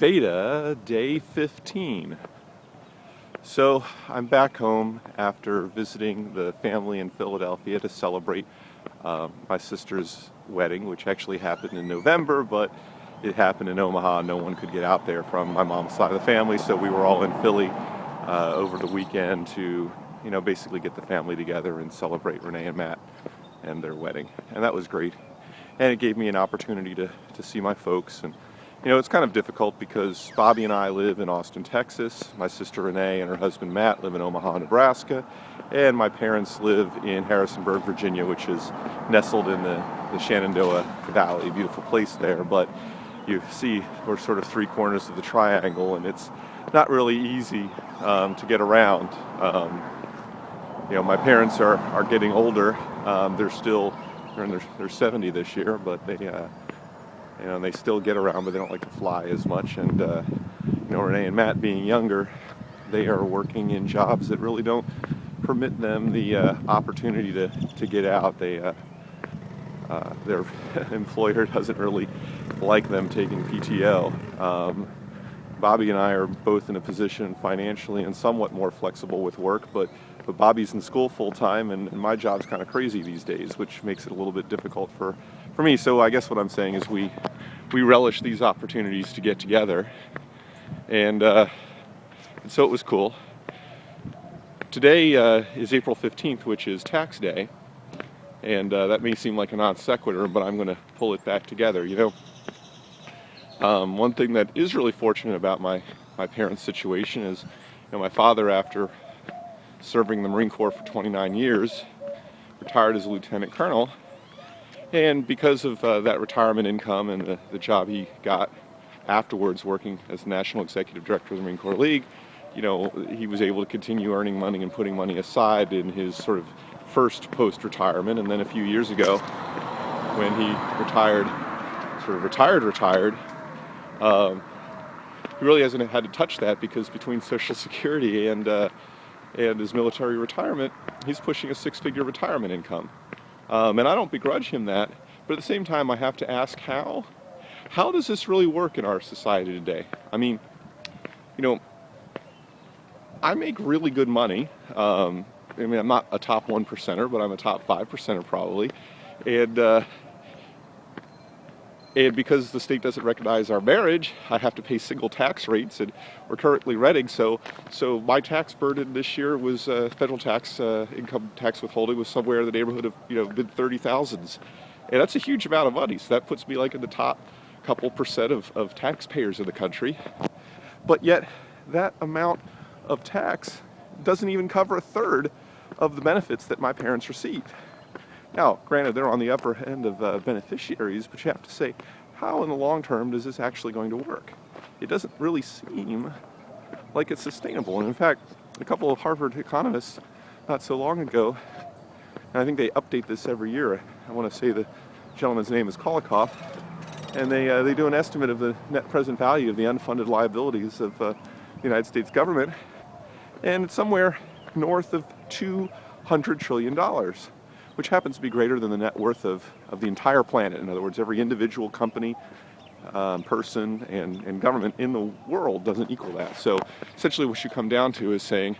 VEDA day 15. So I'm back home after visiting the family in Philadelphia to celebrate my sister's wedding, which actually happened in November, but it happened in Omaha. No one could get out there from my mom's side of the family, so we were all in Philly over the weekend to, basically get the family together and celebrate Renee and Matt and their wedding. And that was great. And it gave me an opportunity to see my folks. And it's kind of difficult because Bobby and I live in Austin, Texas. My sister Renee and her husband Matt live in Omaha, Nebraska. And my parents live in Harrisonburg, Virginia, which is nestled in the Shenandoah Valley. Beautiful place there. But you see we're sort of three corners of the triangle, and it's not really easy to get around. My parents are getting older. They're 70 this year, but they still get around, but they don't like to fly as much. And Renee and Matt being younger, they are working in jobs that really don't permit them the opportunity to get out. Their employer doesn't really like them taking PTO. Bobby and I are both in a position financially and somewhat more flexible with work, but Bobby's in school full time, and my job's kind of crazy these days, which makes it a little bit difficult for me. So I guess what I'm saying is we relish these opportunities to get together, and so it was cool. Today is April 15th, which is tax day, and that may seem like a non sequitur, but I'm going to pull it back together. One thing that is really fortunate about my parents' situation is, my father, after serving the Marine Corps for 29 years, retired as a lieutenant colonel, and because of that retirement income and the job he got afterwards working as the National Executive Director of the Marine Corps League, he was able to continue earning money and putting money aside in his sort of first post-retirement. And then a few years ago, when he retired, he really hasn't had to touch that, because between Social Security and his military retirement, he's pushing a six-figure retirement income. And I don't begrudge him that, but at the same time I have to ask, how does this really work in our society today? I mean, I make really good money. I'm not a top 1%er, but I'm a top 5%er probably. And because the state doesn't recognize our marriage, I have to pay single tax rates, and we're currently renting. So my tax burden this year was federal tax, income tax withholding was somewhere in the neighborhood of mid-30,000s, and that's a huge amount of money. So that puts me like in the top couple percent of taxpayers in the country. But yet that amount of tax doesn't even cover a third of the benefits that my parents received. Now, granted, they're on the upper end of beneficiaries, but you have to say, how in the long term does this actually going to work? It doesn't really seem like it's sustainable. And in fact, a couple of Harvard economists not so long ago, and I think they update this every year, I want to say the gentleman's name is Kolikoff, and they do an estimate of the net present value of the unfunded liabilities of the United States government, and it's somewhere north of $200 trillion. Which happens to be greater than the net worth of the entire planet. In other words, every individual company, person, and government in the world doesn't equal that. So essentially what you come down to is saying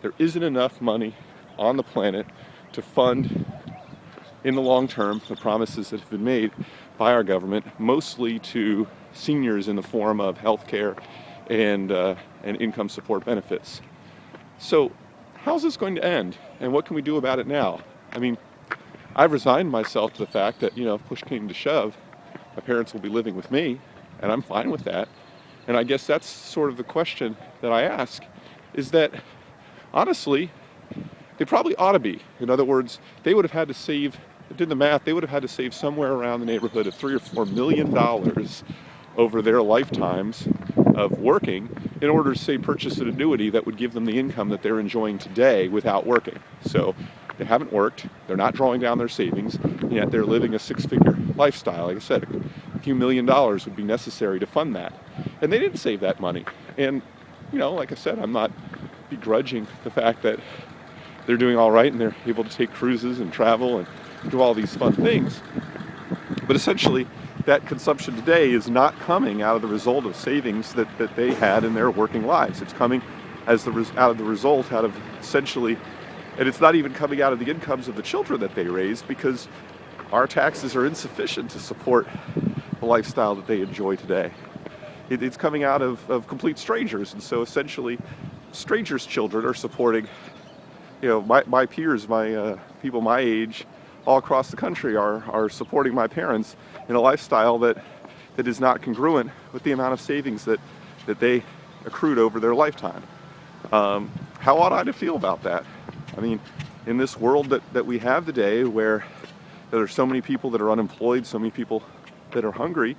there isn't enough money on the planet to fund in the long term the promises that have been made by our government, mostly to seniors in the form of health care and income support benefits. So how's this going to end, and what can we do about it now? I mean, I've resigned myself to the fact that, if push came to shove, my parents will be living with me, and I'm fine with that. And I guess that's sort of the question that I ask, is that, honestly, they probably ought to be. In other words, they would have had to save, did the math, they would have had to save somewhere around the neighborhood of $3 or $4 million over their lifetimes of working in order to, say, purchase an annuity that would give them the income that they're enjoying today without working. So they haven't worked, they're not drawing down their savings, yet they're living a six-figure lifestyle. Like I said, a few $1 million would be necessary to fund that. And they didn't save that money. And, like I said, I'm not begrudging the fact that they're doing all right and they're able to take cruises and travel and do all these fun things. But essentially, that consumption today is not coming out of the result of savings that they had in their working lives. It's coming as out of the result out of essentially, and it's not even coming out of the incomes of the children that they raised, because our taxes are insufficient to support the lifestyle that they enjoy today. It's coming out of complete strangers, and so essentially strangers' children are supporting, my peers, my people my age all across the country are supporting my parents in a lifestyle that is not congruent with the amount of savings that they accrued over their lifetime. How ought I to feel about that? I mean, in this world that we have today, where there are so many people that are unemployed, so many people that are hungry,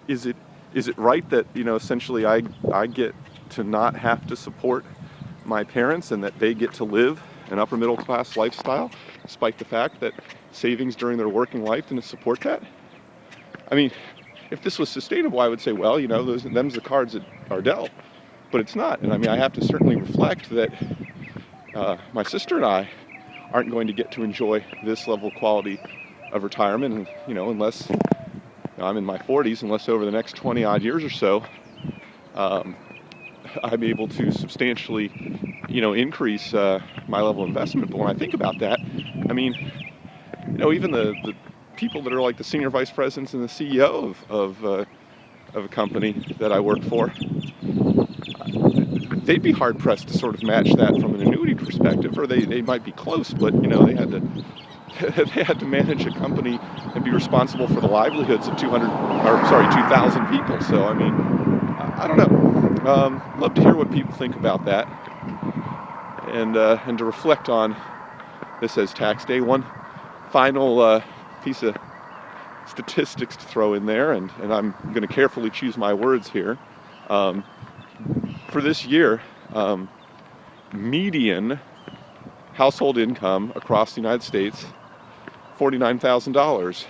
is it right that essentially I get to not have to support my parents and that they get to live an upper middle class lifestyle, despite the fact that savings during their working life didn't support that? I mean, if this was sustainable, I would say, well, them's the cards that are dealt, but it's not. And I mean, I have to certainly reflect that my sister and I aren't going to get to enjoy this level of quality of retirement, and unless I'm in my 40s, unless over the next 20 odd years or so, I'm able to substantially, increase my level of investment. But when I think about that, I mean, even the people that are like the senior vice presidents and the CEO of a company that I work for, they'd be hard pressed to sort of match that from an annuity perspective, or they might be close, but they had to manage a company and be responsible for the livelihoods of 2,000 people. So I mean, I don't know. Love to hear what people think about that, and to reflect on this as tax day. One final piece of statistics to throw in there, and I'm going to carefully choose my words here. For this year, median household income across the United States, $49,000.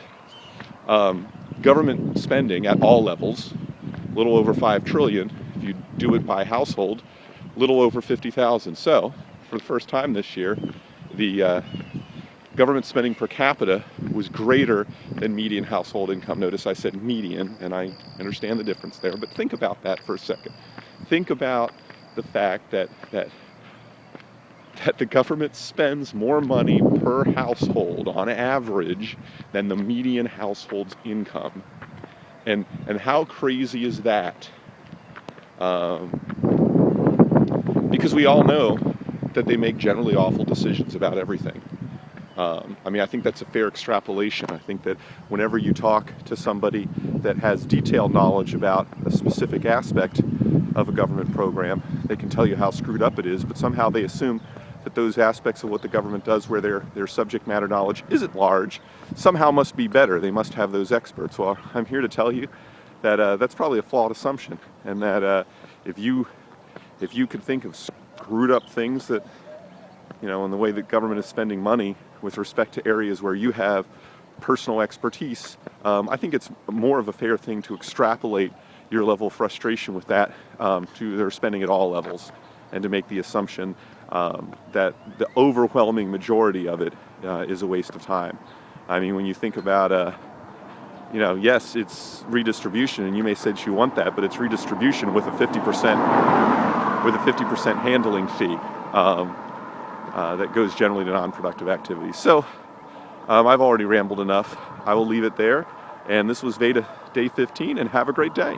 Government spending at all levels, a little over $5 trillion. If you do it by household, a little over 50,000. So, for the first time this year, the government spending per capita was greater than median household income. Notice I said median, and I understand the difference there, but think about that for a second. Think about the fact that the government spends more money per household on average than the median household's income. And how crazy is that? Because we all know that they make generally awful decisions about everything. I mean, I think that's a fair extrapolation. I think that whenever you talk to somebody that has detailed knowledge about a specific aspect of a government program, they can tell you how screwed up it is, but somehow they assume that those aspects of what the government does where their subject matter knowledge isn't large somehow must be better. They must have those experts. Well, I'm here to tell you that that's probably a flawed assumption, and that if you could think of screwed up things that, in the way that government is spending money with respect to areas where you have personal expertise, I think it's more of a fair thing to extrapolate your level of frustration with that to their spending at all levels, and to make the assumption that the overwhelming majority of it is a waste of time. I mean, when you think about, yes, it's redistribution, and you may say that you want that, but it's redistribution with a 50% handling fee that goes generally to non-productive activities. So I've already rambled enough. I will leave it there. And this was VEDA Day 15, and have a great day.